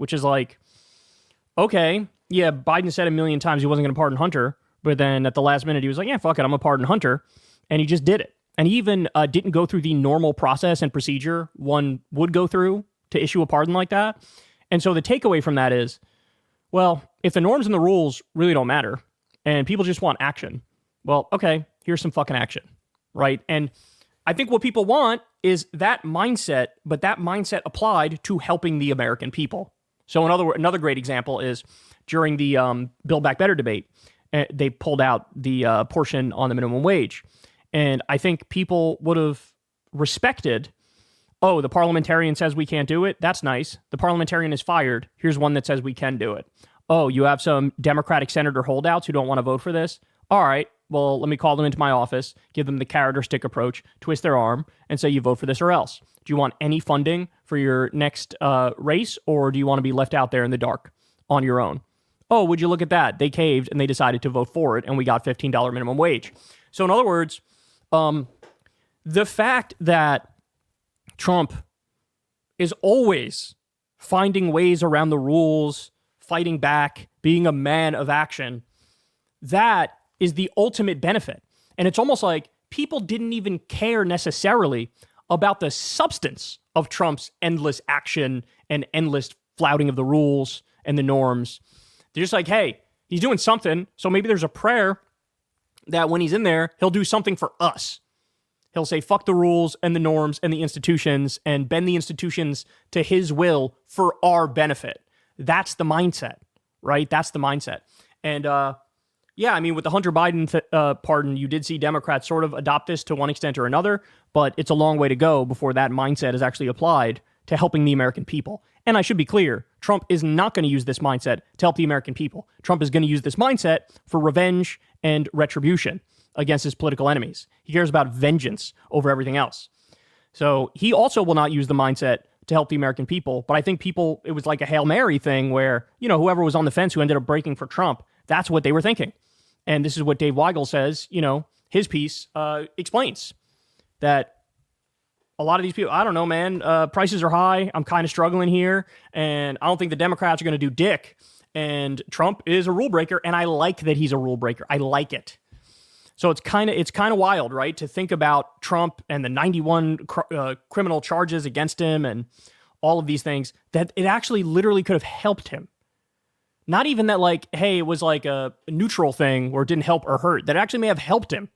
which is like, okay, yeah, Biden said a million times he wasn't going to pardon Hunter, but then at the last minute he was like, yeah, fuck it, I'm going to pardon Hunter, and he just did it. And he even didn't go through the normal process and procedure one would go through to issue a pardon like that. And so the takeaway from that is, well, if the norms and the rules really don't matter and people just want action, well, okay, here's some fucking action, right? And I think what people want is that mindset, but that mindset applied to helping the American people. So in other words, another great example is during the Build Back Better debate, they pulled out the portion on the minimum wage. And I think people would have respected, oh, the parliamentarian says we can't do it. That's nice. The parliamentarian is fired. Here's one that says we can do it. Oh, you have some Democratic senator holdouts who don't want to vote for this? All right, well, let me call them into my office, give them the carrot or stick approach, twist their arm, and say you vote for this or else. Do you want any funding for your next race, or do you want to be left out there in the dark on your own? Oh, would you look at that? They caved and they decided to vote for it, and we got $15 minimum wage. So in other words, the fact that Trump is always finding ways around the rules, fighting back, being a man of action, that is the ultimate benefit. And it's almost like people didn't even care necessarily about the substance of Trump's endless action and endless flouting of the rules and the norms. They're just like, hey, he's doing something, so maybe there's a prayer that when he's in there, he'll do something for us. He'll say, fuck the rules and the norms and the institutions and bend the institutions to his will for our benefit. That's the mindset, right? That's the mindset. And yeah, I mean, with the Hunter Biden pardon, you did see Democrats sort of adopt this to one extent or another, but it's a long way to go before that mindset is actually applied to helping the American people. And I should be clear, Trump is not going to use this mindset to help the American people. Trump is going to use this mindset for revenge and retribution against his political enemies. He cares about vengeance over everything else. So he also will not use the mindset to help the American people. But I think people, it was like a Hail Mary thing where, you know, whoever was on the fence who ended up breaking for Trump, that's what they were thinking. And this is what Dave Weigel says, you know, his piece explains that a lot of these people, I don't know, man, prices are high. I'm kind of struggling here. And I don't think the Democrats are going to do dick. And Trump is a rule breaker. And I like that he's a rule breaker. I like it. So it's kind of wild, right? To think about Trump and the 91 criminal charges against him and all of these things, that it actually literally could have helped him. Not even that, like, hey, it was like a neutral thing where it didn't help or hurt. That actually may have helped him.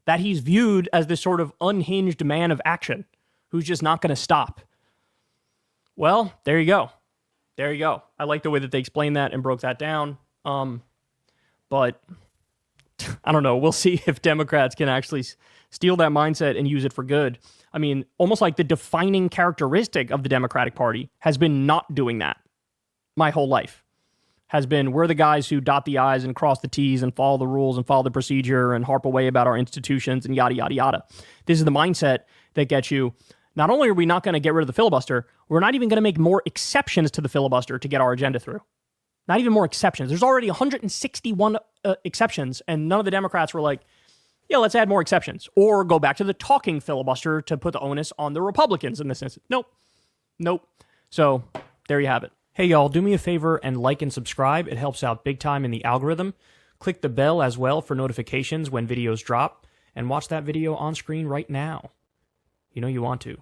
That he's viewed as this sort of unhinged man of action who's just not going to stop. Well, there you go. There you go. I like the way that they explained that and broke that down. But I don't know. We'll see if Democrats can actually steal that mindset and use it for good. I mean, almost like the defining characteristic of the Democratic Party has been not doing that my whole life. Has been, we're the guys who dot the I's and cross the T's and follow the rules and follow the procedure and harp away about our institutions and yada, yada, yada. This is the mindset that gets you, not only are we not going to get rid of the filibuster, we're not even going to make more exceptions to the filibuster to get our agenda through. Not even more exceptions. There's already 161 exceptions, and none of the Democrats were like, yeah, let's add more exceptions. Or go back to the talking filibuster to put the onus on the Republicans in this instance. Nope. So there you have it. Hey, y'all, do me a favor and like and subscribe. It helps out big time in the algorithm. Click the bell as well for notifications when videos drop, and watch that video on screen right now. You know you want to.